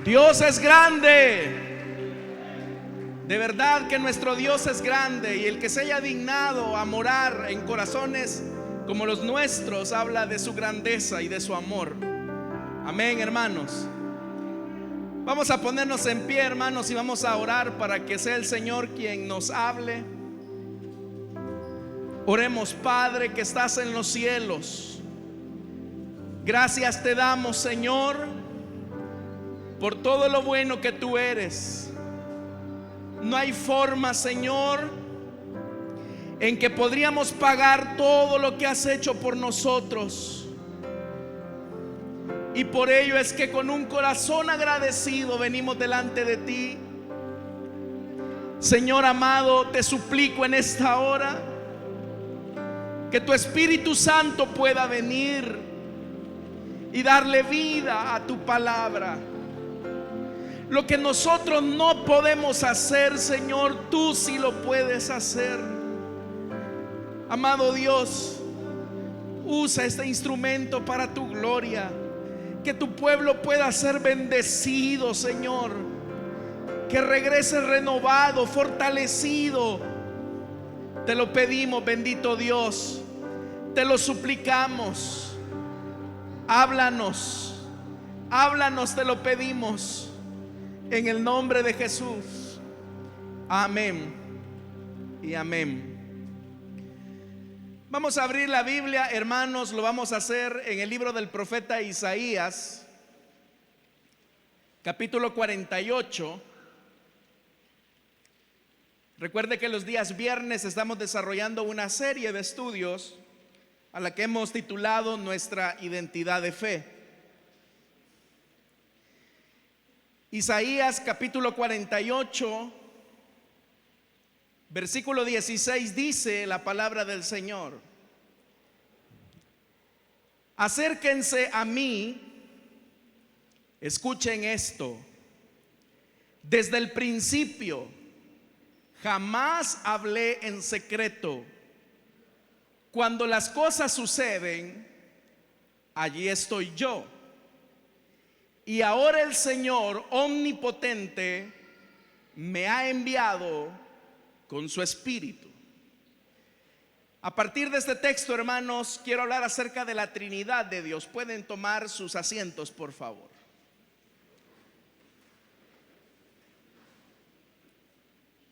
Dios es grande. De verdad que nuestro Dios es grande, y el que se haya dignado a morar en corazones como los nuestros habla de su grandeza y de su amor. Amén, hermanos. Vamos a ponernos en pie, hermanos, y vamos a orar para que sea el Señor quien nos hable. Oremos. Padre que estás en los cielos, gracias te damos, Señor, por todo lo bueno que tú eres. No hay forma, Señor, en que podríamos pagar todo lo que has hecho por nosotros. Y por ello es que con un corazón agradecido venimos delante de ti. Señor amado, te suplico en esta hora que tu Espíritu Santo pueda venir y darle vida a tu palabra. Lo que nosotros no podemos hacer, Señor, tú sí lo puedes hacer. Amado Dios, usa este instrumento para tu gloria. Que tu pueblo pueda ser bendecido, Señor. Que regrese renovado, fortalecido. Te lo pedimos, bendito Dios. Te lo suplicamos. Háblanos, háblanos, te lo pedimos. En el nombre de Jesús. Amén y amén. Vamos a abrir la Biblia, hermanos. Lo vamos a hacer en el libro del profeta Isaías, capítulo 48. Recuerde que los días viernes estamos desarrollando una serie de estudios a la que hemos titulado Nuestra identidad de fe. Isaías capítulo 48, versículo 16 dice la palabra del Señor: acérquense a mí, escuchen esto. Desde el principio jamás hablé en secreto. Cuando las cosas suceden, allí estoy yo. Y ahora el Señor omnipotente me ha enviado con su Espíritu. A partir de este texto, hermanos, quiero hablar acerca de la Trinidad de Dios. Pueden tomar sus asientos, por favor.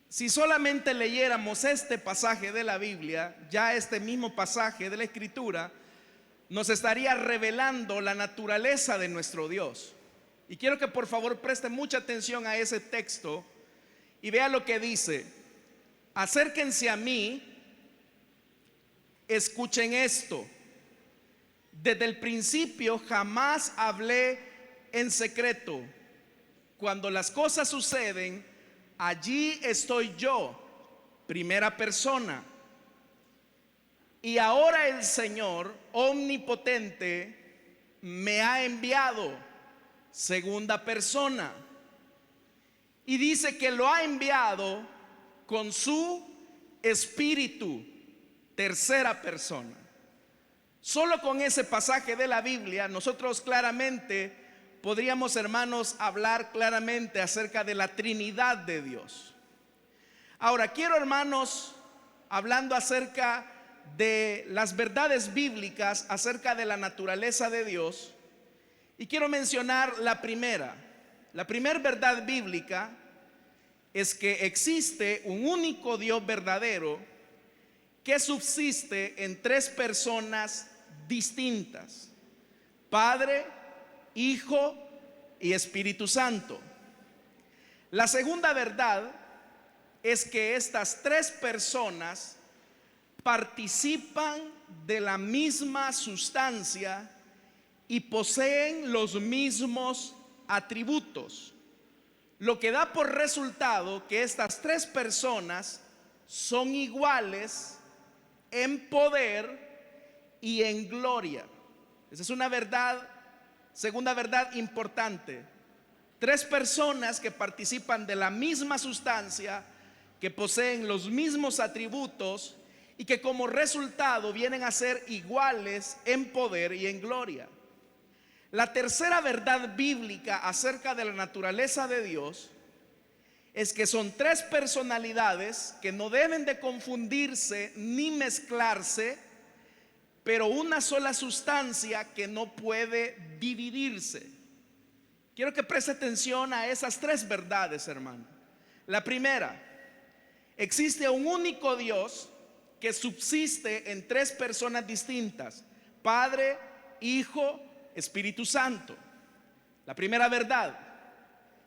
Si solamente leyéramos este pasaje de la Biblia, ya este mismo pasaje de la Escritura nos estaría revelando la naturaleza de nuestro Dios. Y quiero que por favor presten mucha atención a ese texto y vean lo que dice: acérquense a mí, escuchen esto. Desde el principio jamás hablé en secreto. Cuando las cosas suceden, allí estoy yo, primera persona. Y ahora el Señor omnipotente me ha enviado, segunda persona. Y dice que lo ha enviado con su Espíritu, tercera persona. Solo con ese pasaje de la Biblia nosotros claramente podríamos, hermanos, hablar claramente acerca de la Trinidad de Dios. Ahora quiero, hermanos, hablando acerca de las verdades bíblicas acerca de la naturaleza de Dios, y quiero mencionar la primera. La primera verdad bíblica es que existe un único Dios verdadero que subsiste en tres personas distintas: Padre, Hijo y Espíritu Santo. La segunda verdad es que estas tres personas participan de la misma sustancia y poseen los mismos atributos, lo que da por resultado que estas tres personas son iguales en poder y en gloria. Esa es una verdad, segunda verdad importante. Tres personas que participan de la misma sustancia, que poseen los mismos atributos y que como resultado vienen a ser iguales en poder y en gloria. La tercera verdad bíblica acerca de la naturaleza de Dios es que son tres personalidades que no deben de confundirse ni mezclarse, pero una sola sustancia que no puede dividirse. Quiero que preste atención a esas tres verdades, hermano. La primera, existe un único Dios que subsiste en tres personas distintas: Padre, Hijo, Espíritu Santo. La primera verdad.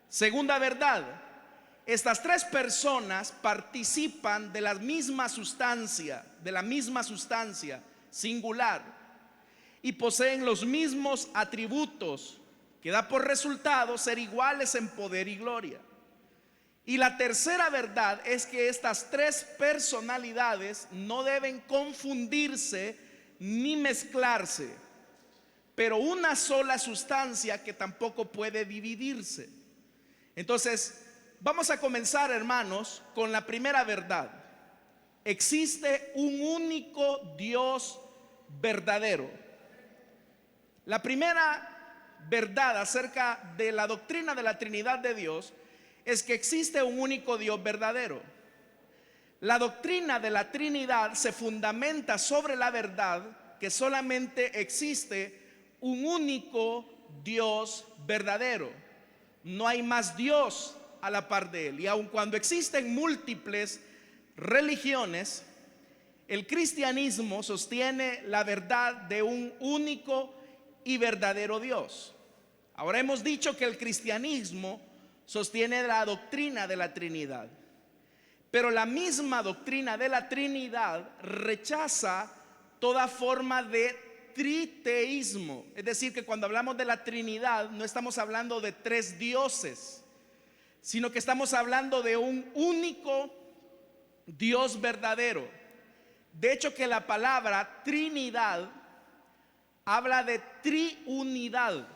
Segunda verdad, estas tres personas participan de la misma sustancia singular, y poseen los mismos atributos que da por resultado ser iguales en poder y gloria. Y la tercera verdad es que estas tres personalidades no deben confundirse ni mezclarse, pero una sola sustancia que tampoco puede dividirse. Entonces, vamos a comenzar, hermanos, con la primera verdad. Existe un único Dios verdadero. La primera verdad acerca de la doctrina de la Trinidad de Dios es que existe un único Dios verdadero. La doctrina de la Trinidad se fundamenta sobre la verdad que solamente existe un único Dios verdadero. No hay más Dios a la par de Él. Y aun cuando existen múltiples religiones, el cristianismo sostiene la verdad de un único y verdadero Dios. Ahora, hemos dicho que el cristianismo sostiene la doctrina de la Trinidad, pero la misma doctrina de la Trinidad rechaza toda forma de triteísmo. Es decir, que cuando hablamos de la Trinidad no estamos hablando de tres dioses, sino que estamos hablando de un único Dios verdadero. De hecho, que la palabra Trinidad habla de triunidad.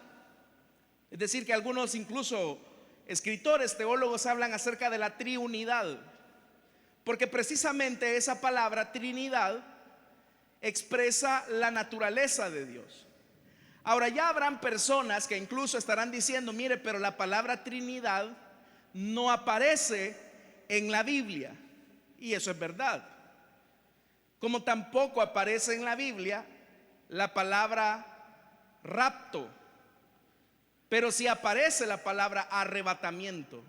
Es decir, que algunos, incluso escritores, teólogos, hablan acerca de la triunidad, porque precisamente esa palabra Trinidad expresa la naturaleza de Dios. Ahora, ya habrán personas que incluso estarán diciendo: mire, pero la palabra Trinidad no aparece en la Biblia. Y eso es verdad. Como tampoco aparece en la Biblia la palabra rapto, pero sí aparece la palabra arrebatamiento.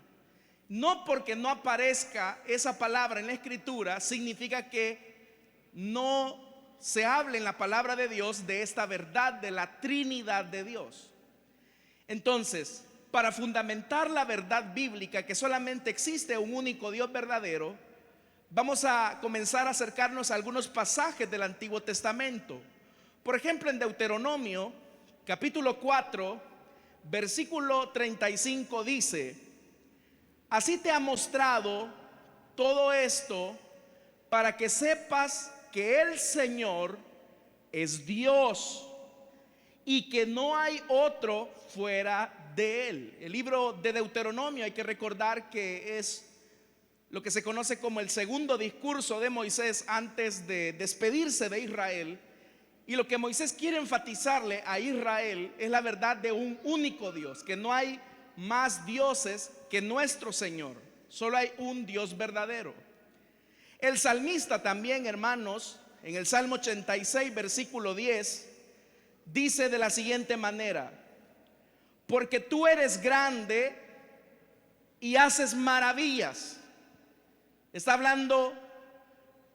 No porque no aparezca esa palabra en la Escritura significa que no se hable en la palabra de Dios de esta verdad de la Trinidad de Dios. Entonces, para fundamentar la verdad bíblica que solamente existe un único Dios verdadero, vamos a comenzar a acercarnos a algunos pasajes del Antiguo Testamento. Por ejemplo, en Deuteronomio capítulo 4, versículo 35 dice: así te ha mostrado todo esto para que sepas que el Señor es Dios y que no hay otro fuera de Él. El libro de Deuteronomio, hay que recordar que es lo que se conoce como el segundo discurso de Moisés antes de despedirse de Israel. Y lo que Moisés quiere enfatizarle a Israel es la verdad de un único Dios, que no hay más dioses que nuestro Señor, solo hay un Dios verdadero. El salmista también, hermanos, en el Salmo 86, versículo 10, dice de la siguiente manera: porque tú eres grande y haces maravillas. Está hablando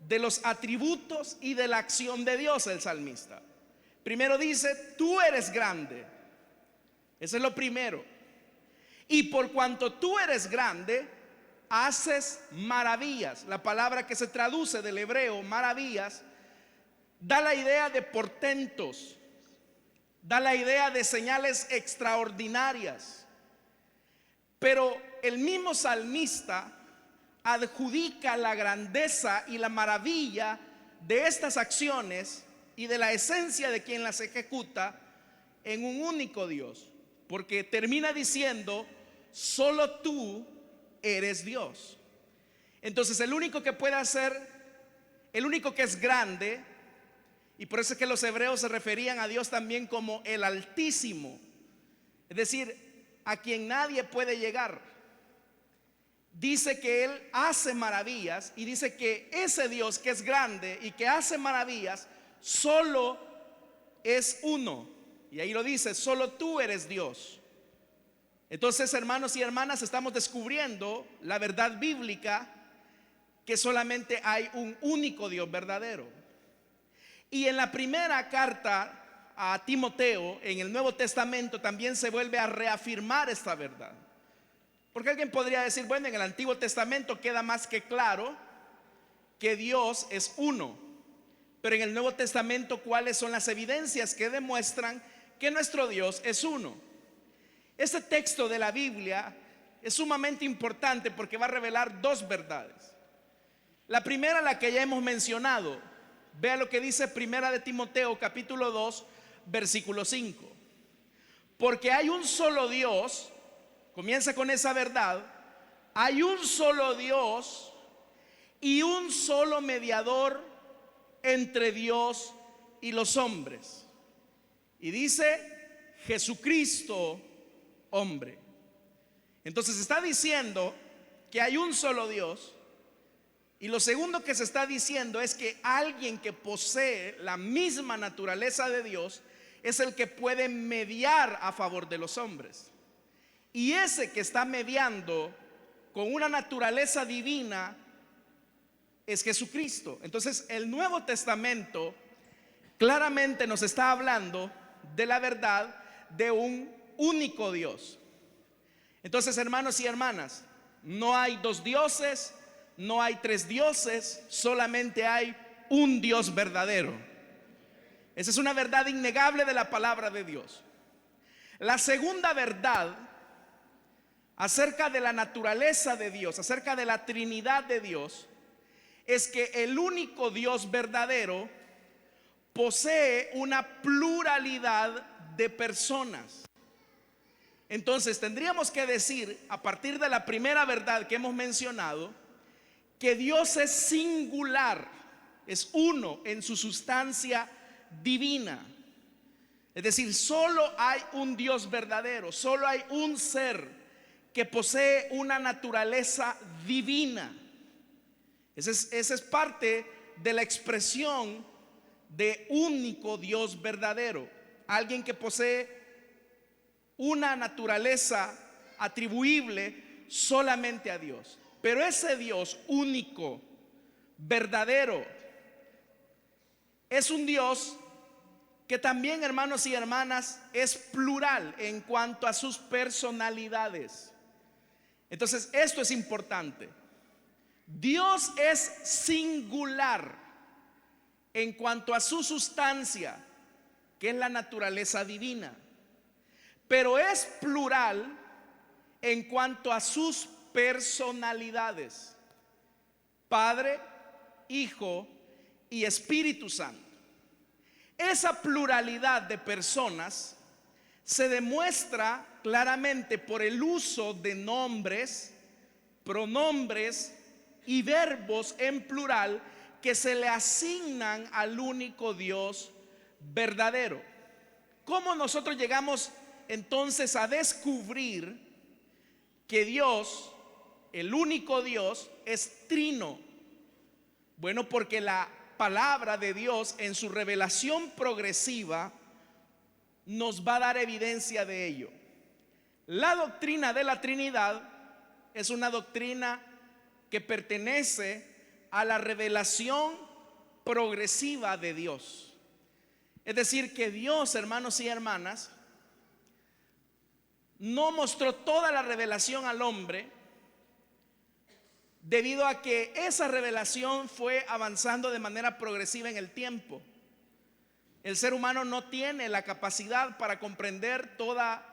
de los atributos y de la acción de Dios el salmista. Primero dice: tú eres grande. Eso es lo primero. Y por cuanto tú eres grande, haces maravillas. La palabra que se traduce del hebreo maravillas da la idea de portentos, da la idea de señales extraordinarias. Pero el mismo salmista adjudica la grandeza y la maravilla de estas acciones y de la esencia de quien las ejecuta en un único Dios, porque termina diciendo: solo tú eres Dios. Entonces, el único que puede hacer, el único que es grande, y por eso es que los hebreos se referían a Dios también como el Altísimo, es decir, a quien nadie puede llegar. Dice que Él hace maravillas y dice que ese Dios que es grande y que hace maravillas solo es uno. Y ahí lo dice, solo tú eres Dios. Entonces, hermanos y hermanas, estamos descubriendo la verdad bíblica, que solamente hay un único Dios verdadero. Y en la primera carta a Timoteo, en el Nuevo Testamento, también se vuelve a reafirmar esta verdad. Porque alguien podría decir, bueno, en el Antiguo Testamento queda más que claro que Dios es uno. Pero en el Nuevo Testamento, ¿cuáles son las evidencias que demuestran que nuestro Dios es uno? Este texto de la Biblia es sumamente importante porque va a revelar dos verdades. La primera, la que ya hemos mencionado. Vea lo que dice Primera de Timoteo, capítulo 2, versículo 5. Porque hay un solo Dios. Comienza con esa verdad. Hay un solo Dios y un solo mediador entre Dios y los hombres. Y dice Jesucristo, hombre. Entonces está diciendo que hay un solo Dios. Y lo segundo que se está diciendo es que alguien que posee la misma naturaleza de Dios es el que puede mediar a favor de los hombres. Y ese que está mediando con una naturaleza divina es Jesucristo. Entonces el Nuevo Testamento claramente nos está hablando de la verdad de un único Dios. Entonces, hermanos y hermanas, no hay dos dioses, no hay tres dioses, solamente hay un Dios verdadero. Esa es una verdad innegable de la palabra de Dios. La segunda verdad acerca de la naturaleza de Dios, acerca de la Trinidad de Dios, es que el único Dios verdadero posee una pluralidad de personas. Entonces tendríamos que decir, a partir de la primera verdad que hemos mencionado, que Dios es singular, es uno en su sustancia divina. Es decir, solo hay un Dios verdadero, solo hay un ser que posee una naturaleza divina. Esa es parte de la expresión de único Dios verdadero. Alguien que posee una naturaleza atribuible solamente a Dios. Pero ese Dios único, verdadero, es un Dios que también, hermanos y hermanas, es plural en cuanto a sus personalidades. Entonces, esto es importante. Dios es singular en cuanto a su sustancia, que es la naturaleza divina, pero es plural en cuanto a sus personalidades: Padre, Hijo y Espíritu Santo. Esa pluralidad de personas se demuestra claramente por el uso de nombres, pronombres y verbos en plural que se le asignan al único Dios verdadero. ¿Cómo nosotros llegamos entonces a descubrir que Dios, el único Dios, es trino? Bueno, porque la palabra de Dios en su revelación progresiva nos va a dar evidencia de ello. La doctrina de la Trinidad es una doctrina que pertenece a la revelación progresiva de Dios. Es decir, que Dios, hermanos y hermanas, no mostró toda la revelación al hombre, debido a que esa revelación fue avanzando de manera progresiva en el tiempo. El ser humano no tiene la capacidad para comprender toda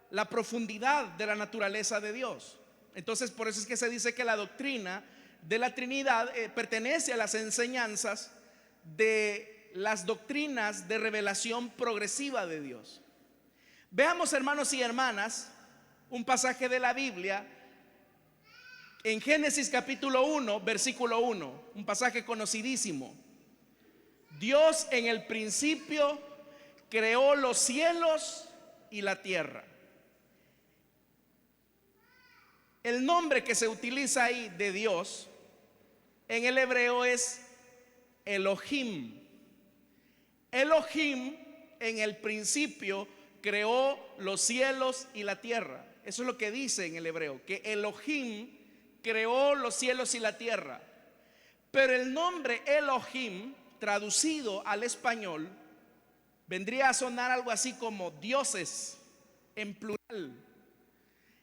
la profundidad de la naturaleza de Dios. Entonces, por eso es que se dice que la doctrina de la Trinidad pertenece a las enseñanzas de las doctrinas de revelación progresiva de Dios. Veamos, hermanos y hermanas, un pasaje de la Biblia en Génesis capítulo 1, versículo 1, un pasaje conocidísimo. Dios en el principio creó los cielos y la tierra. El nombre que se utiliza ahí de Dios en el hebreo es Elohim. Elohim en el principio creó los cielos y la tierra. Eso es lo que dice en el hebreo, que Elohim creó los cielos y la tierra. Pero el nombre Elohim, traducido al español, vendría a sonar algo así como dioses en plural.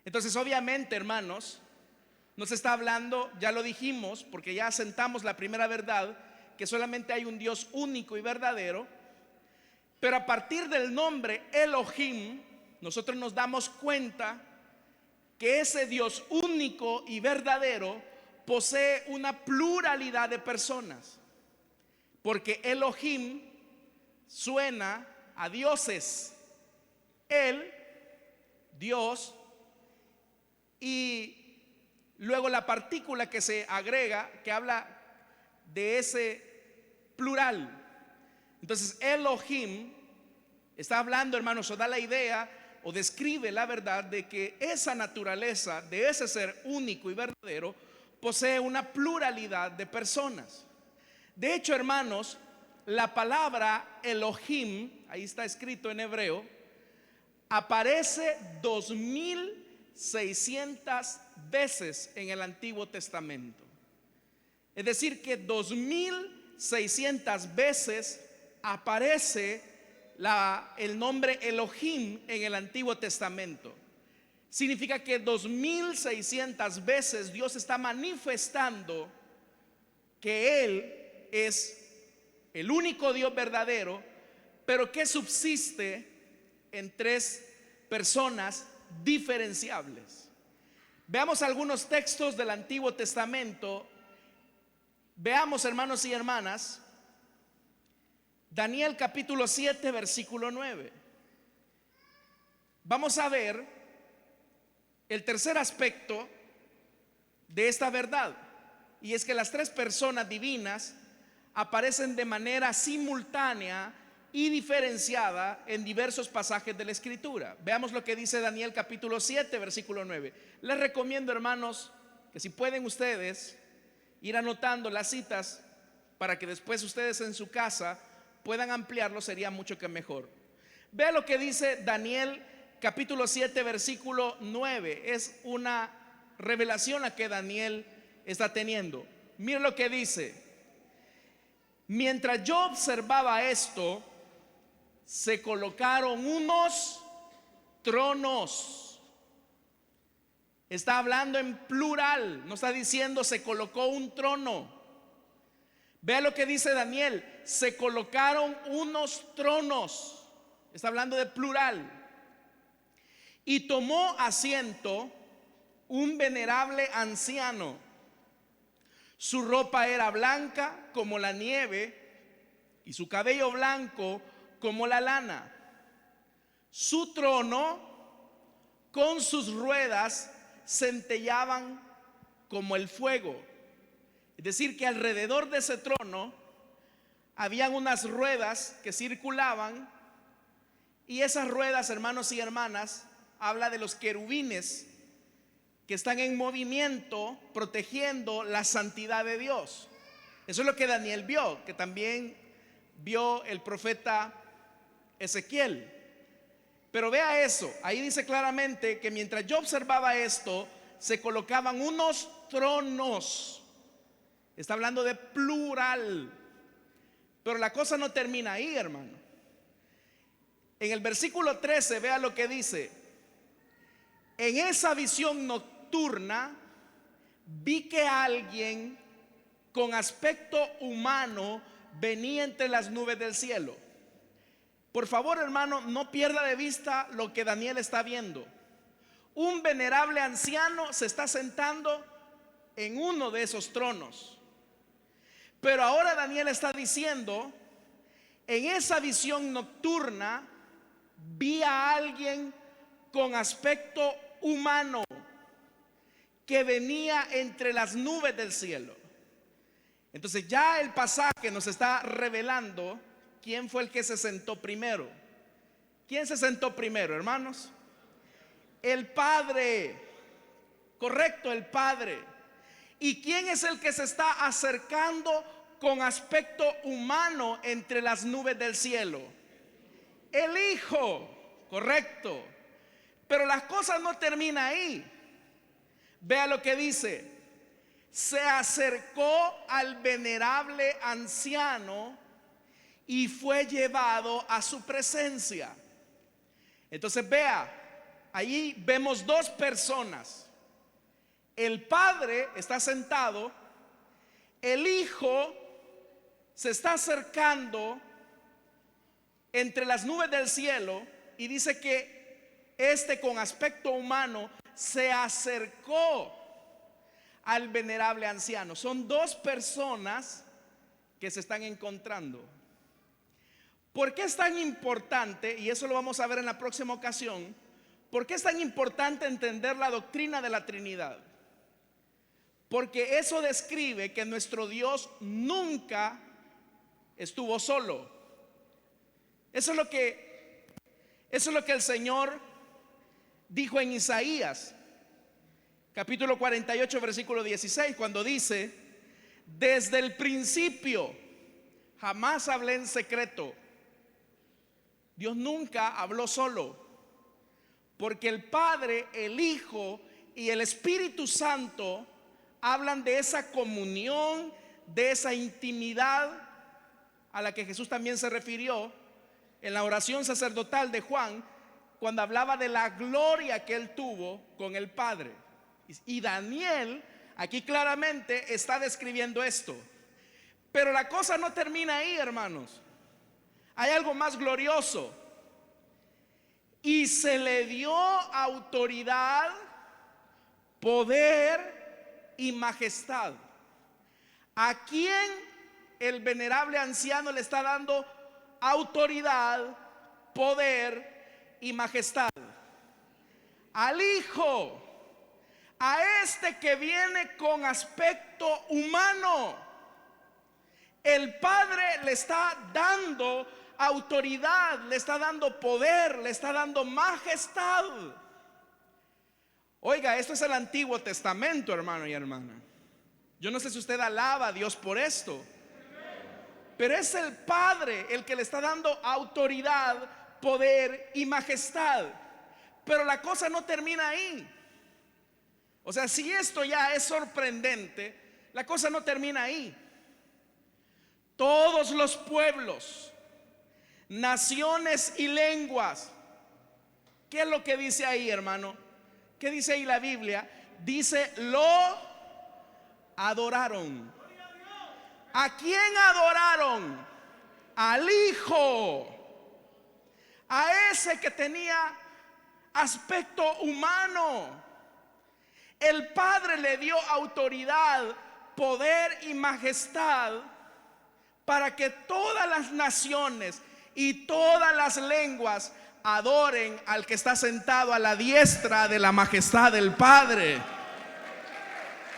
Entonces, obviamente, hermanos, no se está hablando, ya lo dijimos, porque ya asentamos la primera verdad, que solamente hay un Dios único y verdadero. Pero a partir del nombre Elohim, nosotros nos damos cuenta que ese Dios único y verdadero posee una pluralidad de personas. Porque Elohim suena a dioses. Él, Dios, y luego la partícula que se agrega, que habla de ese plural. Entonces Elohim está hablando, hermanos, o da la idea o describe la verdad de que esa naturaleza de ese ser único y verdadero posee una pluralidad de personas. De hecho, hermanos, la palabra Elohim, ahí está escrito en hebreo, aparece 2600 veces en el Antiguo Testamento. Es decir, que 2600 veces aparece el nombre Elohim en el Antiguo Testamento. Significa que 2600 veces Dios está manifestando que Él es el único Dios verdadero, pero que subsiste en tres personas diferenciables. Veamos algunos textos del Antiguo Testamento. Veamos, hermanos y hermanas, Daniel capítulo 7, versículo 9. Vamos a ver el tercer aspecto de esta verdad, y es que las tres personas divinas aparecen de manera simultánea y diferenciada en diversos pasajes de la Escritura. Veamos lo que dice Daniel capítulo 7, versículo 9. Les recomiendo, hermanos, que si pueden ustedes ir anotando las citas para que después ustedes en su casa puedan ampliarlo, sería mucho que mejor. Vea lo que dice Daniel capítulo 7, versículo 9. Es una revelación a que Daniel está teniendo. Mire lo que dice: mientras yo observaba esto, se colocaron unos tronos. Está hablando en plural, no está diciendo se colocó un trono. Vea lo que dice Daniel: se colocaron unos tronos. Está hablando de plural. Y tomó asiento un venerable anciano. Su ropa era blanca como la nieve y su cabello blanco como la lana. Su trono con sus ruedas centellaban como el fuego. Es decir, que alrededor de ese trono habían unas ruedas que circulaban, y esas ruedas, hermanos y hermanas, habla de los querubines que están en movimiento protegiendo la santidad de Dios. Eso es lo que Daniel vio, que también vio el profeta Ezequiel. Pero vea eso, ahí dice claramente que mientras yo observaba esto, se colocaban unos tronos. Está hablando de plural. Pero la cosa no termina ahí, hermano. En el versículo 13, vea lo que dice: en esa visión nocturna vi que alguien con aspecto humano venía entre las nubes del cielo. Por favor, hermano, no pierda de vista lo que Daniel está viendo. Un venerable anciano se está sentando en uno de esos tronos. Pero ahora Daniel está diciendo: en esa visión nocturna vi a alguien con aspecto humano que venía entre las nubes del cielo. Entonces ya el pasaje nos está revelando quién fue el que se sentó primero. ¿Quién se sentó primero, hermanos? El Padre Correcto, el Padre. ¿Y quién es el que se está acercando con aspecto humano entre las nubes del cielo? El Hijo, correcto. Pero las cosas no terminan ahí. Vea lo que dice: se acercó al venerable anciano y fue llevado a su presencia. Entonces vea, allí vemos dos personas. El Padre está sentado, el Hijo se está acercando entre las nubes del cielo, y dice que con aspecto humano se acercó al venerable anciano. Son dos personas que se están encontrando. ¿Por qué es tan importante? Y eso lo vamos a ver en la próxima ocasión. ¿Por qué es tan importante entender la doctrina de la Trinidad? Porque eso describe que nuestro Dios nunca estuvo solo. Eso es lo que el Señor dijo en Isaías capítulo 48 versículo 16, cuando dice: desde el principio jamás hablé en secreto. Dios nunca habló solo, porque el Padre, el Hijo y el Espíritu Santo hablan de esa comunión, de esa intimidad a la que Jesús también se refirió en la oración sacerdotal de Juan, cuando hablaba de la gloria que él tuvo con el Padre. Y Daniel aquí claramente está describiendo esto. Pero la cosa no termina ahí, hermanos. Hay algo más glorioso. Y se le dio autoridad, poder y majestad. ¿A quién el venerable anciano le está dando autoridad, poder y majestad? Al Hijo, a este que viene con aspecto humano. El Padre le está dando autoridad, le está dando poder, le está dando majestad. Oiga, esto es el Antiguo Testamento, hermano y hermana. Yo no sé si usted alaba a Dios por esto, pero es el Padre el que le está dando autoridad, poder y majestad. Pero la cosa no termina ahí. O sea, si esto ya es sorprendente, la cosa no termina ahí. Todos los pueblos, naciones y lenguas. ¿Qué es lo que dice ahí, hermano? ¿Qué dice ahí la Biblia? Dice: lo adoraron. ¿A quién adoraron? Al Hijo, a ese que tenía aspecto humano. El Padre le dio autoridad, poder y majestad para que todas las naciones y todas las lenguas adoren al que está sentado a la diestra de la majestad del Padre.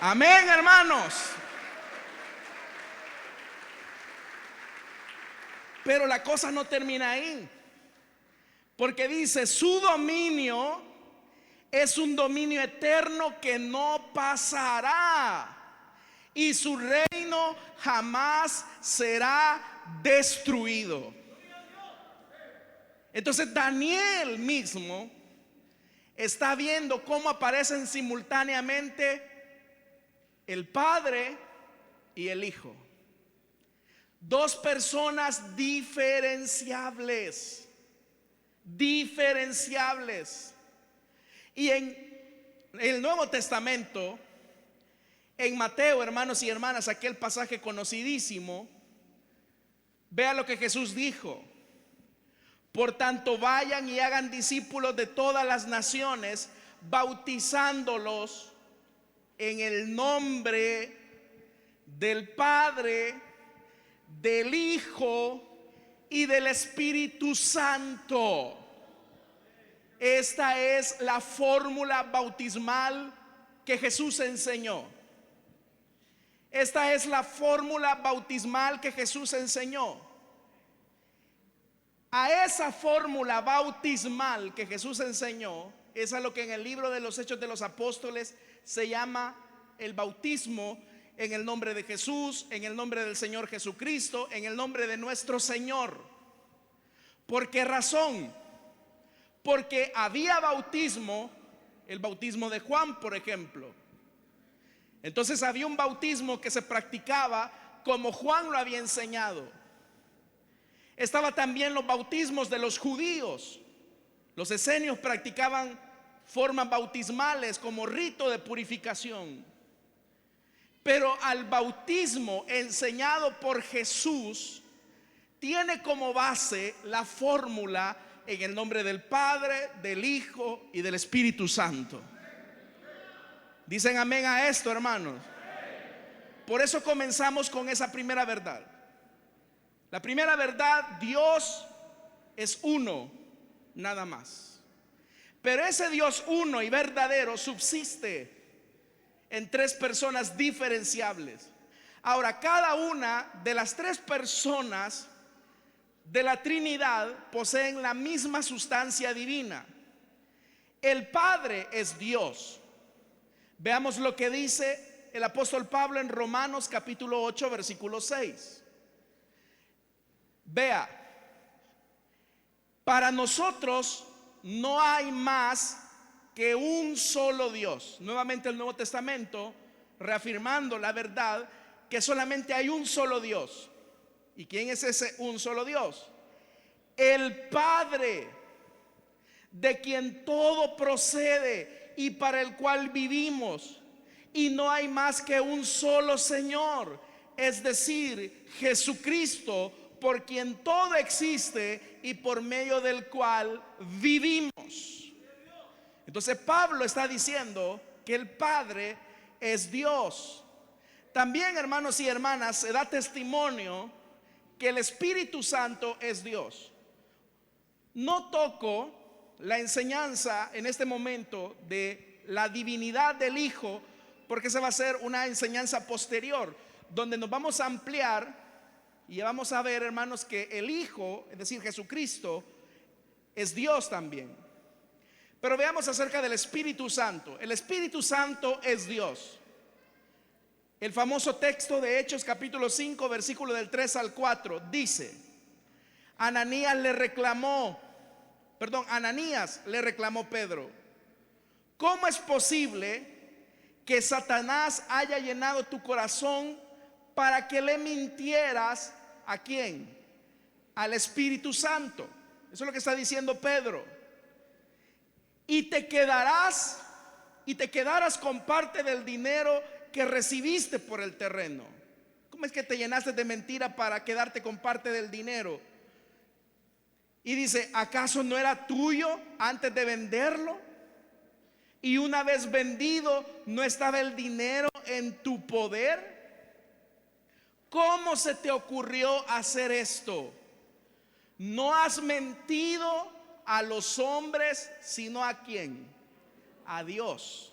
Amén, hermanos. Pero la cosa no termina ahí, porque dice: su dominio es un dominio eterno que no pasará, y su reino jamás será destruido. Entonces Daniel mismo está viendo cómo aparecen simultáneamente el Padre y el Hijo. Dos personas diferenciables. Y en el Nuevo Testamento, en Mateo, hermanos y hermanas, aquel pasaje conocidísimo, vea lo que Jesús dijo: por tanto, vayan y hagan discípulos de todas las naciones, bautizándolos en el nombre del Padre, del Hijo y del Espíritu Santo. Esta es la fórmula bautismal que Jesús enseñó. Esta es la fórmula bautismal que Jesús enseñó. A esa fórmula bautismal que Jesús enseñó es a lo que en el libro de los Hechos de los Apóstoles se llama el bautismo en el nombre de Jesús, en el nombre del Señor Jesucristo, en el nombre de nuestro Señor. ¿Por qué razón? Porque había bautismo, el bautismo de Juan, por ejemplo. Entonces había un bautismo que se practicaba como Juan lo había enseñado. Estaba también los bautismos de los judíos. Los esenios practicaban formas bautismales como rito de purificación. Pero al bautismo enseñado por Jesús tiene como base la fórmula en el nombre del Padre, del Hijo y del Espíritu Santo. Dicen amén a esto, hermanos. Por eso comenzamos con esa primera verdad. La primera verdad: Dios es uno, nada más. Pero ese Dios uno y verdadero subsiste en tres personas diferenciables. Ahora, cada una de las tres personas de la Trinidad poseen la misma sustancia divina. El Padre es Dios. Veamos lo que dice el apóstol Pablo en Romanos capítulo 8 versículo 6. Vea, para nosotros no hay más que un solo Dios. Nuevamente el Nuevo Testamento reafirmando la verdad que solamente hay un solo Dios. ¿Y quién es ese un solo Dios? El Padre, de quien todo procede y para el cual vivimos. Y no hay más que un solo Señor, es decir, Jesucristo, por quien todo existe y por medio del cual vivimos. Entonces Pablo está diciendo que el Padre es Dios. También, hermanos y hermanas, se da testimonio que el Espíritu Santo es Dios. No toco la enseñanza en este momento de la divinidad del Hijo, porque esa va a ser una enseñanza posterior, donde nos vamos a ampliar y vamos a ver, hermanos, que el Hijo, es decir, Jesucristo, es Dios también. Pero veamos acerca del Espíritu Santo. El Espíritu Santo es Dios. El famoso texto de Hechos capítulo 5 versículo del 3 al 4 dice: Ananías le reclamó Pedro: ¿cómo es posible que Satanás haya llenado tu corazón para que le mintieras? ¿A quién? Al Espíritu Santo. Eso es lo que está diciendo Pedro. Y te quedarás con parte del dinero que recibiste por el terreno. ¿Cómo es que te llenaste de mentira para quedarte con parte del dinero? Y dice: ¿acaso no era tuyo antes de venderlo? Y una vez vendido, ¿no estaba el dinero en tu poder? ¿Cómo se te ocurrió hacer esto? No has mentido a los hombres, sino ¿a quién? A Dios.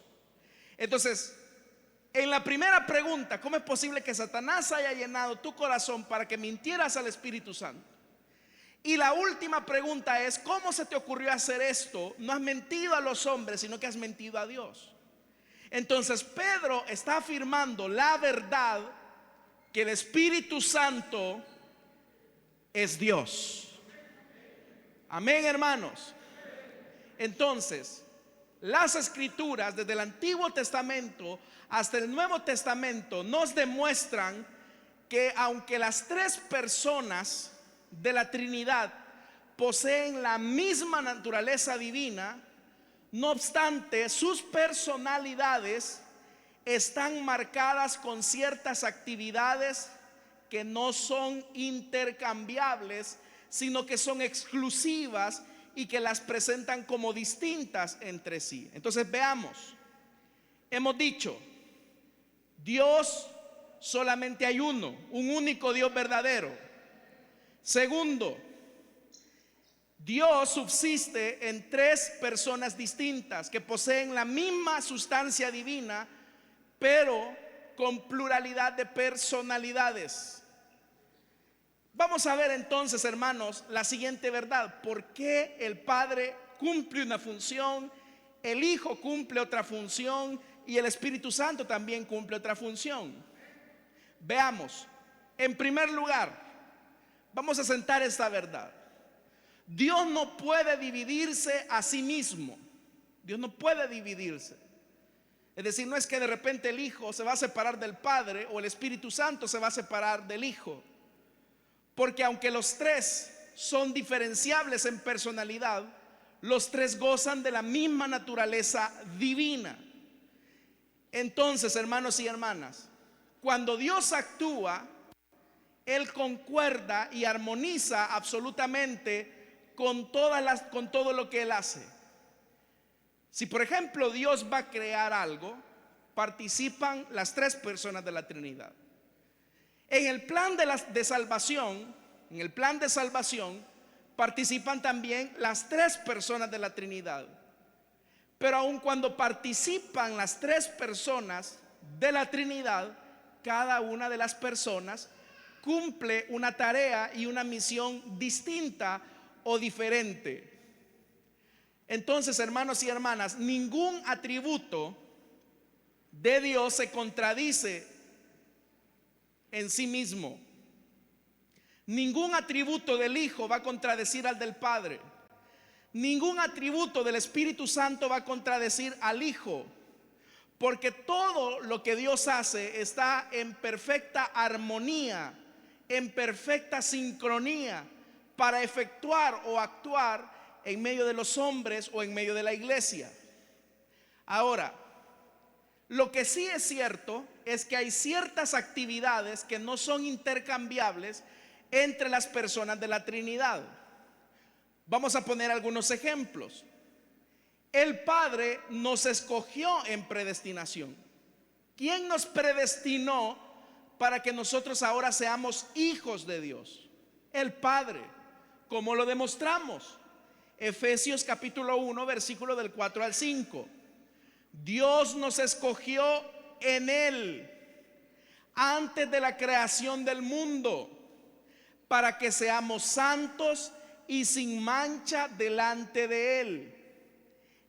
Entonces, en la primera pregunta, ¿cómo es posible que Satanás haya llenado tu corazón para que mintieras al Espíritu Santo? Y la última pregunta es: ¿cómo se te ocurrió hacer esto? No has mentido a los hombres, sino que has mentido a Dios. Entonces Pedro está afirmando la verdad que el Espíritu Santo es Dios. Amén, hermanos. Entonces, las Escrituras desde el Antiguo Testamento hasta el Nuevo Testamento nos demuestran que aunque las tres personas de la Trinidad poseen la misma naturaleza divina, no obstante, sus personalidades están marcadas con ciertas actividades que no son intercambiables, sino que son exclusivas y que las presentan como distintas entre sí. Entonces veamos. Hemos dicho: Dios solamente hay uno, un único Dios verdadero. Segundo, Dios subsiste en tres personas distintas que poseen la misma sustancia divina, pero con pluralidad de personalidades. Vamos a ver entonces, hermanos, la siguiente verdad: ¿por qué el Padre cumple una función, el Hijo cumple otra función y el Espíritu Santo también cumple otra función. Veamos, en primer lugar, vamos a sentar esta verdad. Dios no puede dividirse a sí mismo. Dios no puede dividirse. Es decir, no es que de repente el Hijo se va a separar del Padre o el Espíritu Santo se va a separar del Hijo. Porque aunque los tres son diferenciables en personalidad, los tres gozan de la misma naturaleza divina. Entonces, hermanos y hermanas, cuando Dios actúa, Él concuerda y armoniza absolutamente con todo lo que Él hace. Si por ejemplo Dios va a crear algo, participan las tres personas de la Trinidad. En el plan de salvación, participan también las tres personas de la Trinidad. Pero aun cuando participan las tres personas de la Trinidad, cada una de las personas cumple una tarea y una misión distinta o diferente. Entonces, hermanos y hermanas, ningún atributo de Dios se contradice en sí mismo. Ningún atributo del Hijo va a contradecir al del Padre. Ningún atributo del Espíritu Santo va a contradecir al Hijo. Porque todo lo que Dios hace está en perfecta armonía, en perfecta sincronía, para efectuar o actuar en medio de los hombres o en medio de la iglesia. Ahora, lo que sí es cierto es que hay ciertas actividades que no son intercambiables entre las personas de la Trinidad. Vamos a poner algunos ejemplos. El Padre nos escogió en predestinación. ¿Quién nos predestinó para que nosotros ahora seamos hijos de Dios? El Padre. ¿Cómo lo demostramos? Efesios capítulo 1, versículo del 4 al 5. Dios nos escogió en Él antes de la creación del mundo, para que seamos santos y sin mancha delante de Él.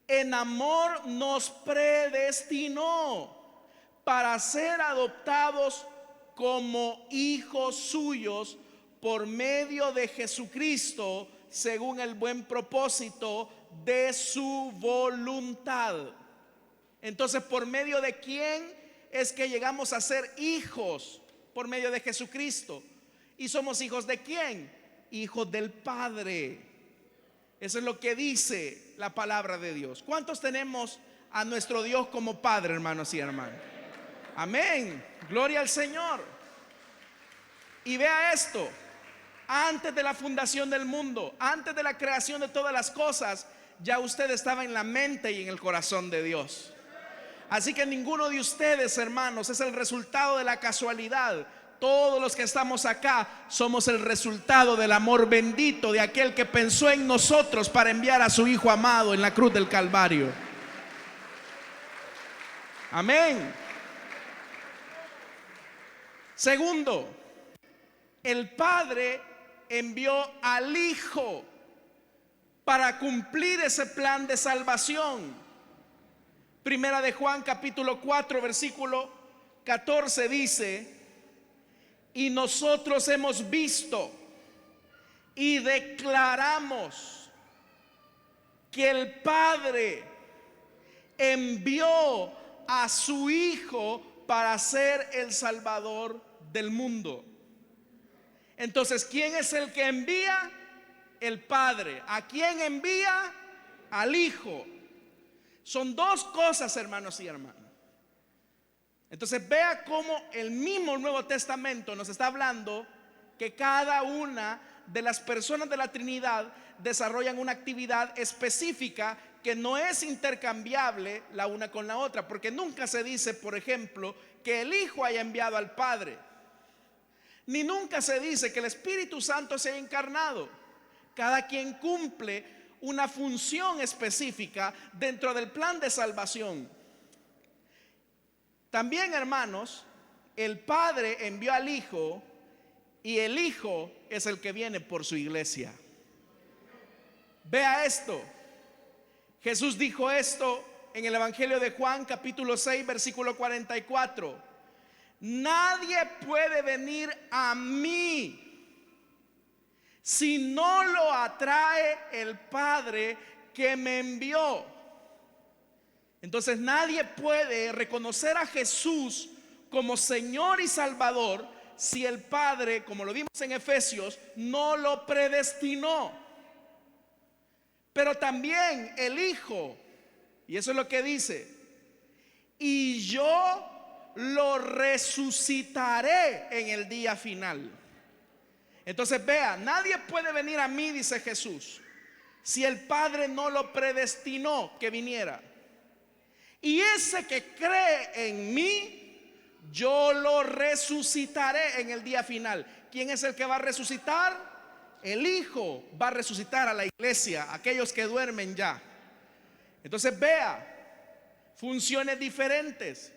En amor nos predestinó para ser adoptados como hijos suyos por medio de Jesucristo, según el buen propósito de su voluntad. Entonces, ¿por medio de quién es que llegamos a ser hijos? Por medio de Jesucristo. ¿Y somos hijos de quién? Hijos del Padre. Eso es lo que dice la palabra de Dios. ¿Cuántos tenemos a nuestro Dios como Padre, hermanos y hermanas? Amén. Gloria al Señor. Y vea esto. Antes de la fundación del mundo, antes de la creación de todas las cosas, ya usted estaba en la mente y en el corazón de Dios. Así que ninguno de ustedes, hermanos, es el resultado de la casualidad. Todos los que estamos acá somos el resultado del amor bendito de aquel que pensó en nosotros para enviar a su Hijo amado en la cruz del Calvario. Amén. Segundo, el Padre envió al Hijo para cumplir ese plan de salvación. Primera de Juan capítulo 4 versículo 14 dice: y nosotros hemos visto y declaramos que el Padre envió a su Hijo para ser el Salvador del mundo. Entonces, ¿quién es el que envía? El Padre. ¿A quién envía? Al Hijo. Son dos cosas, hermanos y hermanas. Entonces vea cómo el mismo Nuevo Testamento nos está hablando que cada una de las personas de la Trinidad desarrollan una actividad específica que no es intercambiable la una con la otra, porque nunca se dice, por ejemplo, que el Hijo haya enviado al Padre, ni nunca se dice que el Espíritu Santo se haya encarnado. Cada quien cumple una función específica dentro del plan de salvación. También, hermanos, el Padre envió al Hijo y el Hijo es el que viene por su iglesia. Vea esto. Jesús dijo esto en el Evangelio de Juan, capítulo 6, versículo 44. Nadie puede venir a mí si no lo atrae el Padre que me envió. Entonces nadie puede reconocer a Jesús como Señor y Salvador si el Padre, como lo vimos en Efesios, no lo predestinó. Pero también el Hijo, y eso es lo que dice, y yo lo resucitaré en el día final. Entonces vea, nadie puede venir a mí, dice Jesús, si el Padre no lo predestinó que viniera. Y ese que cree en mí, yo lo resucitaré en el día final. ¿Quién es el que va a resucitar? El Hijo va a resucitar a la iglesia, aquellos que duermen ya. Entonces vea, funciones diferentes.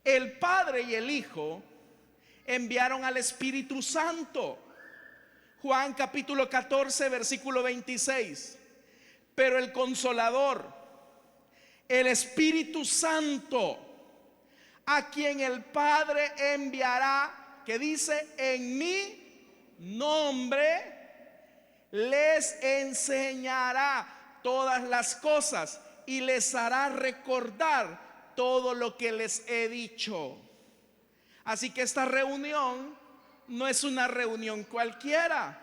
El Padre y el Hijo enviaron al Espíritu Santo. Juan capítulo 14, versículo 26. Pero el Consolador, el Espíritu Santo, a quien el Padre enviará, que dice, en mi nombre, les enseñará todas las cosas y les hará recordar todo lo que les he dicho. Así que esta reunión no es una reunión cualquiera,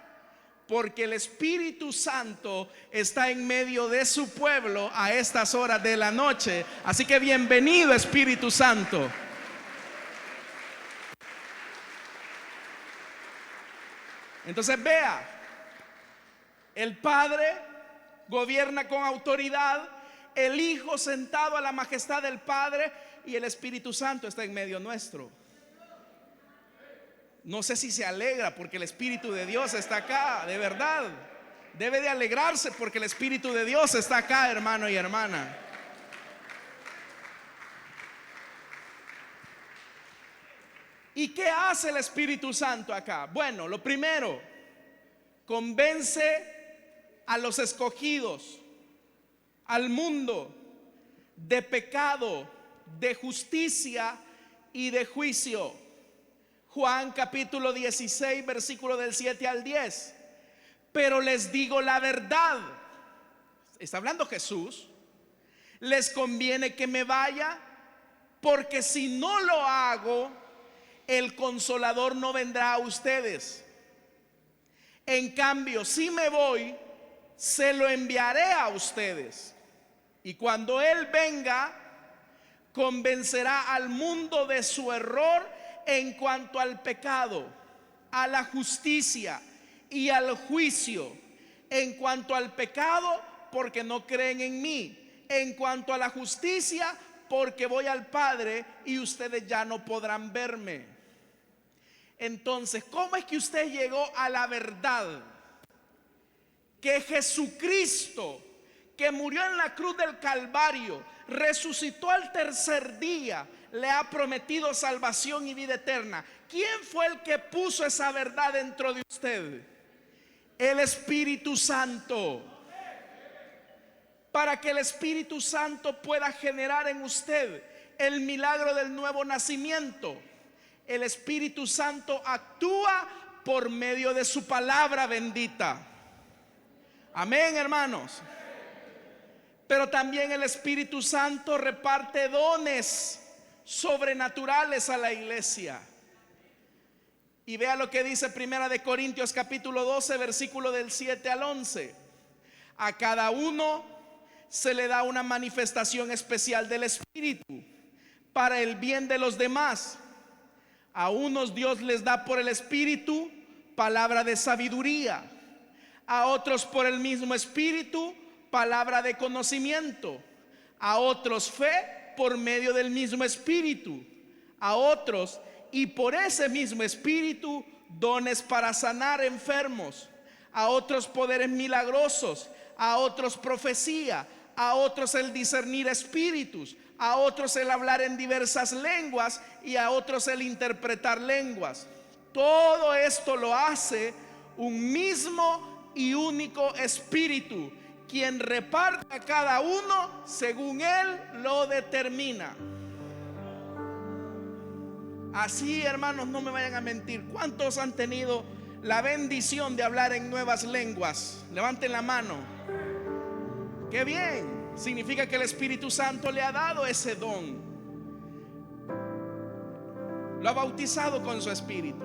porque el Espíritu Santo está en medio de su pueblo a estas horas de la noche. Así que bienvenido, Espíritu Santo. Entonces vea, el Padre gobierna con autoridad, el Hijo sentado a la majestad del Padre y el Espíritu Santo está en medio nuestro. No sé si se alegra porque el Espíritu de Dios está acá, de verdad. Debe de alegrarse porque el Espíritu de Dios está acá, hermano y hermana. ¿Y qué hace el Espíritu Santo acá? Bueno, lo primero, convence a los escogidos, al mundo, de pecado, de justicia y de juicio. Juan capítulo 16, versículo del 7 al 10. Pero les digo la verdad, está hablando Jesús, les conviene que me vaya, porque si no lo hago, el Consolador no vendrá a ustedes. En cambio, si me voy, se lo enviaré a ustedes. Y cuando Él venga, convencerá al mundo de su error en cuanto al pecado, a la justicia y al juicio. En cuanto al pecado, porque no creen en mí. En cuanto a la justicia, porque voy al Padre y ustedes ya no podrán verme. Entonces, ¿cómo es que usted llegó a la verdad? Que Jesucristo, que murió en la cruz del Calvario, resucitó al tercer día, le ha prometido salvación y vida eterna. ¿Quién fue el que puso esa verdad dentro de usted? El Espíritu Santo. Para que el Espíritu Santo pueda generar en usted el milagro del nuevo nacimiento, el Espíritu Santo actúa por medio de su palabra bendita. Amén, hermanos. Pero también el Espíritu Santo reparte dones sobrenaturales a la iglesia. Y vea lo que dice Primera de Corintios capítulo 12, versículo del 7 al 11. A cada uno se le da una manifestación especial del Espíritu para el bien de los demás. A unos Dios les da por el Espíritu palabra de sabiduría, a otros por el mismo Espíritu palabra de conocimiento, a otros fe por medio del mismo Espíritu, a otros y por ese mismo Espíritu dones para sanar enfermos, a otros poderes milagrosos, a otros profecía, a otros el discernir espíritus, a otros el hablar en diversas lenguas y a otros el interpretar lenguas. Todo esto lo hace un mismo y único Espíritu, quien reparte a cada uno según Él lo determina. Así, hermanos, no me vayan a mentir. ¿Cuántos han tenido la bendición de hablar en nuevas lenguas? Levanten la mano. ¡Qué bien! Significa que el Espíritu Santo le ha dado ese don. Lo ha bautizado con su Espíritu.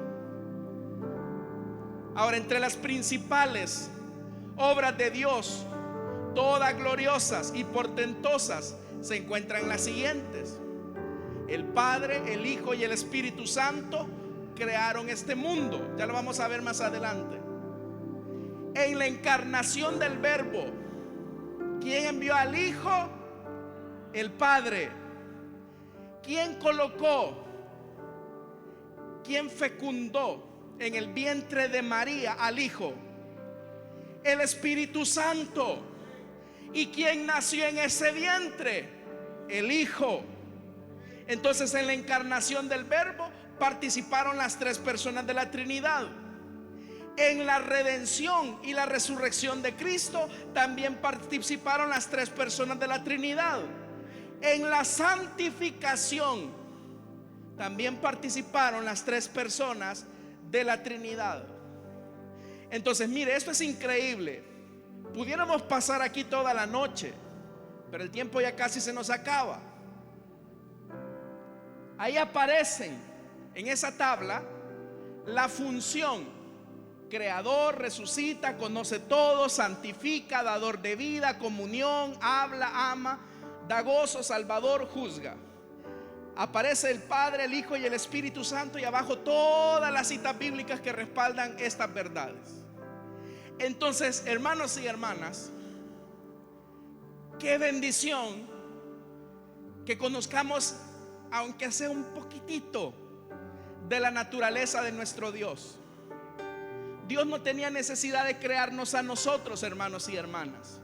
Ahora, entre las principales obras de Dios, todas gloriosas y portentosas, se encuentran las siguientes. El Padre, el Hijo y el Espíritu Santo crearon este mundo. Ya lo vamos a ver más adelante. En la encarnación del Verbo, ¿quién envió al Hijo? El Padre. ¿Quién colocó? ¿Quién fecundó en el vientre de María al Hijo? El Espíritu Santo. ¿Y quién nació en ese vientre? El Hijo. Entonces, en la encarnación del Verbo participaron las tres personas de la Trinidad. En la redención y la resurrección de Cristo también participaron las tres personas de la Trinidad. En la santificación también participaron las tres personas de la Trinidad. Entonces, mire, esto es increíble. Pudiéramos pasar aquí toda la noche, pero el tiempo ya casi se nos acaba. Ahí aparecen en esa tabla la función: creador, resucita, conoce todo, santifica, dador de vida, comunión, habla, ama, da gozo, salvador, juzga. Aparece el Padre, el Hijo y el Espíritu Santo, y abajo todas las citas bíblicas que respaldan estas verdades. Entonces, hermanos y hermanas, qué bendición que conozcamos, aunque sea un poquitito, de la naturaleza de nuestro Dios. Dios no tenía necesidad de crearnos a nosotros, hermanos y hermanas.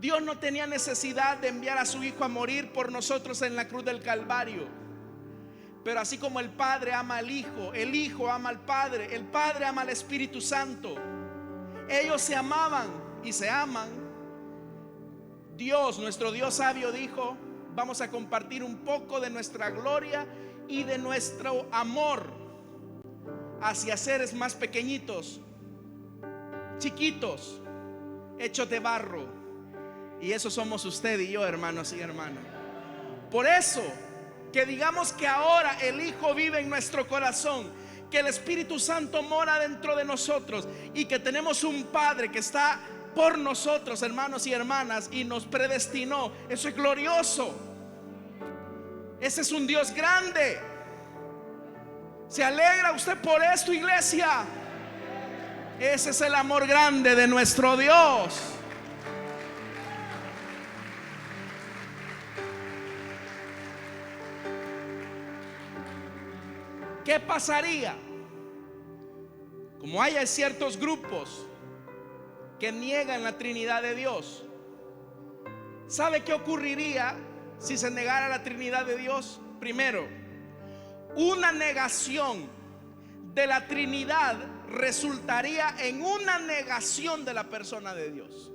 Dios no tenía necesidad de enviar a su Hijo a morir por nosotros en la cruz del Calvario. Pero así como el Padre ama al Hijo, el Hijo ama al Padre, el Padre ama al Espíritu Santo. Ellos se amaban y se aman. Dios, nuestro Dios sabio, dijo: vamos a compartir un poco de nuestra gloria y de nuestro amor hacia seres más pequeñitos, chiquitos, hechos de barro. Y eso somos usted y yo, hermanos y hermanas. Por eso, que digamos que ahora el Hijo vive en nuestro corazón, que el Espíritu Santo mora dentro de nosotros y que tenemos un Padre que está por nosotros, hermanos y hermanas, y nos predestinó. Eso es glorioso. Ese es un Dios grande. ¿Se alegra usted por esto, iglesia? Ese es el amor grande de nuestro Dios. ¿Qué pasaría? Como hay ciertos grupos que niegan la Trinidad de Dios, ¿sabe qué ocurriría si se negara la Trinidad de Dios? Primero, una negación de la Trinidad resultaría en una negación de la persona de Dios.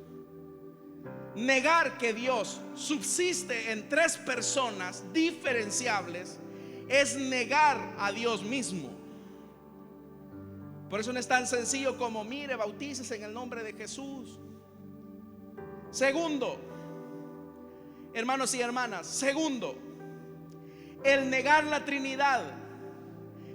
Negar que Dios subsiste en tres personas diferenciables es negar a Dios mismo. Por eso no es tan sencillo como: mire, bautícese en el nombre de Jesús. Segundo, hermanos y hermanas, segundo, el negar la Trinidad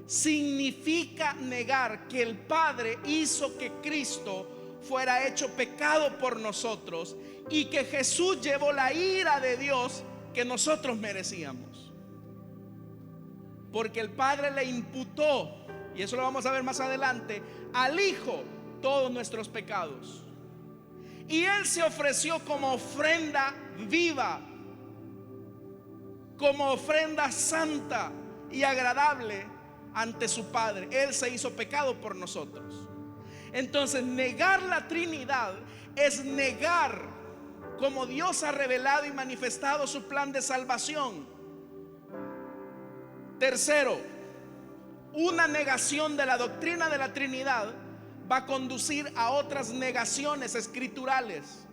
significa negar que el Padre hizo que Cristo fuera hecho pecado por nosotros y que Jesús llevó la ira de Dios que nosotros merecíamos. Porque el Padre le imputó, y eso lo vamos a ver más adelante, al Hijo todos nuestros pecados. Y Él se ofreció como ofrenda viva, como ofrenda santa y agradable ante su Padre. Él se hizo pecado por nosotros. Entonces, negar la Trinidad es negar cómo Dios ha revelado y manifestado su plan de salvación. Tercero, una negación de la doctrina de la Trinidad va a conducir a otras negaciones escriturales.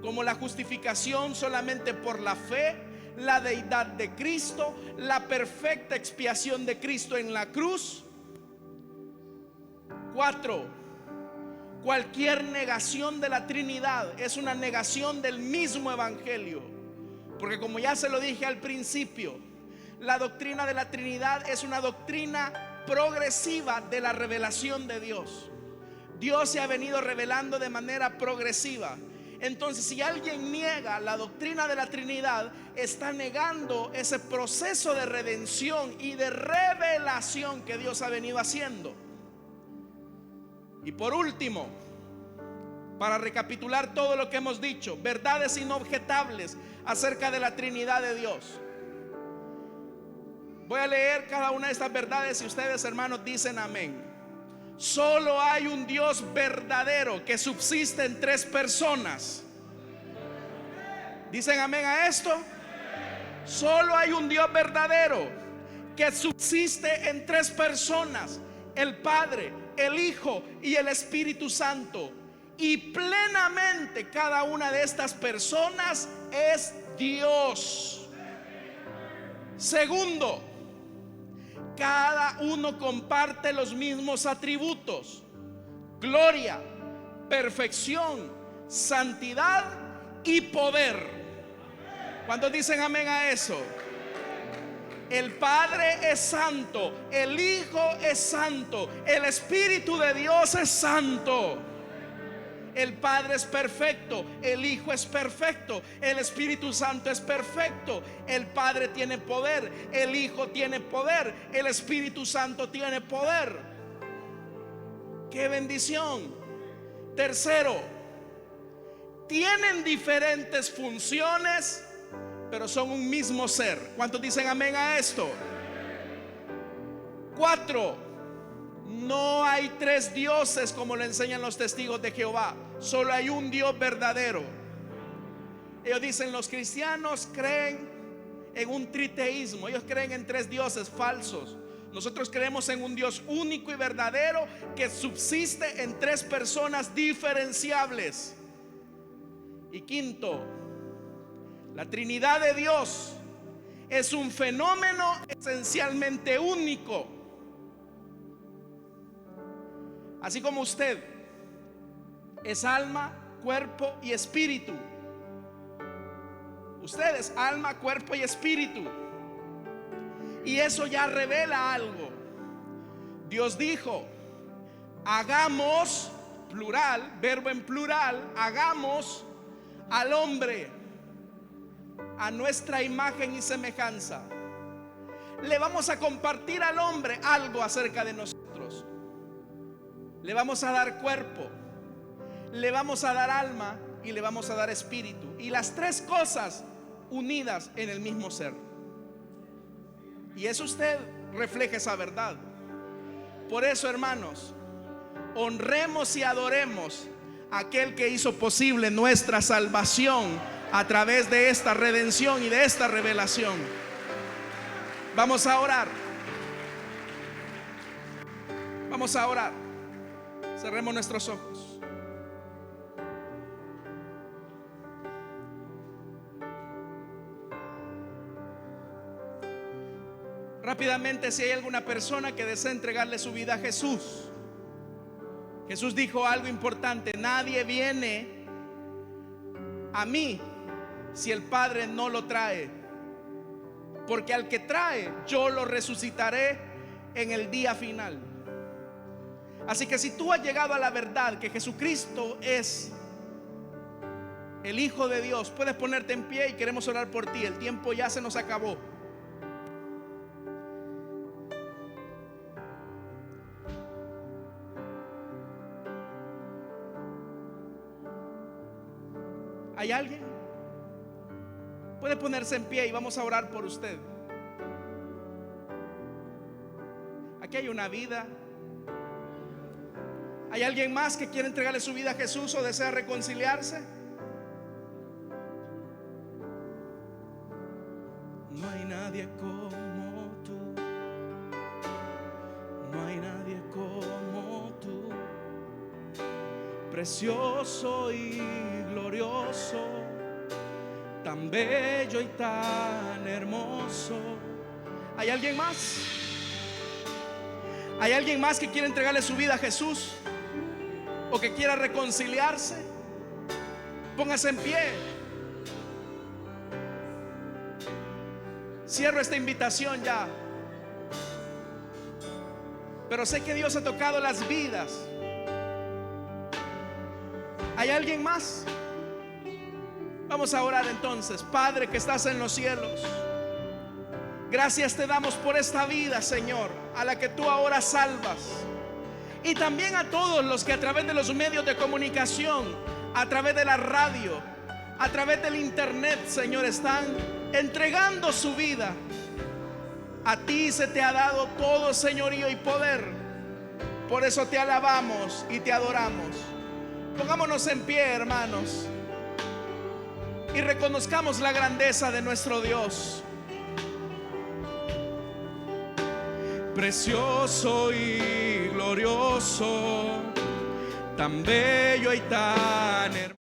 como la justificación solamente por la fe, la deidad de Cristo, la perfecta expiación de Cristo en la cruz. 4. Cualquier negación de la Trinidad es una negación del mismo evangelio, porque como ya se lo dije al principio, la doctrina de la Trinidad es una doctrina progresiva de la revelación de Dios. Dios se ha venido revelando de manera progresiva. Entonces, si alguien niega la doctrina de la Trinidad, está negando ese proceso de redención y de revelación que Dios ha venido haciendo. Y por último, para recapitular todo lo que hemos dicho, verdades inobjetables acerca de la Trinidad de Dios. Voy a leer cada una de estas verdades y ustedes, hermanos, dicen amén. Solo hay un Dios verdadero que subsiste en 3 personas. ¿Dicen amén a esto? Solo hay un Dios verdadero que subsiste en 3 personas: el Padre, el Hijo y el Espíritu Santo. Y plenamente cada una de estas personas es Dios. Segundo, cada uno comparte los mismos atributos: gloria, perfección, santidad y poder. ¿Cuántos dicen amén a eso? El Padre es santo, el Hijo es santo, el Espíritu de Dios es santo. El Padre es perfecto, el Hijo es perfecto, el Espíritu Santo es perfecto. El Padre tiene poder, el Hijo tiene poder, el Espíritu Santo tiene poder. ¡Qué bendición! Tercero, tienen diferentes funciones, pero son un mismo ser. ¿Cuántos dicen amén a esto? 4. No hay 3 dioses como lo enseñan los testigos de Jehová. Solo hay un Dios verdadero. Ellos dicen: los cristianos creen en un triteísmo. Ellos creen en 3 dioses falsos. Nosotros creemos en un Dios único y verdadero que subsiste en 3 personas diferenciables. Y quinto, la Trinidad de Dios es un fenómeno esencialmente único. Así como usted es alma, cuerpo y espíritu, usted es alma, cuerpo y espíritu. Y eso ya revela algo. Dios dijo: hagamos, plural, verbo en plural, hagamos al hombre a nuestra imagen y semejanza. Le vamos a compartir al hombre algo acerca de nosotros. Le vamos a dar cuerpo, le vamos a dar alma y le vamos a dar espíritu. Y las 3 cosas unidas en el mismo ser. Y eso usted refleja esa verdad. Por eso, hermanos, honremos y adoremos a aquel que hizo posible nuestra salvación a través de esta redención y de esta revelación. Vamos a orar. Vamos a orar. Cerremos nuestros ojos. Rápidamente, si hay alguna persona que desea entregarle su vida a Jesús. Jesús dijo algo importante: nadie viene a mí si el Padre no lo trae, porque al que trae yo lo resucitaré en el día final. Así que si tú has llegado a la verdad que Jesucristo es el Hijo de Dios, puedes ponerte en pie y queremos orar por ti. El tiempo ya se nos acabó. ¿Hay alguien? Puede ponerse en pie y vamos a orar por usted. Aquí hay una vida. ¿Hay alguien más que quiere entregarle su vida a Jesús o desea reconciliarse? No hay nadie como tú. No hay nadie como tú. precioso y glorioso, tan bello y tan hermoso. ¿Hay alguien más? ¿Hay alguien más que quiere entregarle su vida a Jesús o que quiera reconciliarse? Póngase en pie. Cierro esta invitación ya, pero sé que Dios ha tocado las vidas. ¿Hay alguien más? Vamos a orar entonces. Padre que estás en los cielos, gracias te damos por esta vida, Señor, a la que tú ahora salvas. Y también a todos los que a través de los medios de comunicación, a través de la radio, a través del internet, Señor, están entregando su vida. A ti se te ha dado todo señorío y poder. Por eso te alabamos y te adoramos. Pongámonos en pie, hermanos, y reconozcamos la grandeza de nuestro Dios. Precioso y glorioso, tan bello y tan hermoso.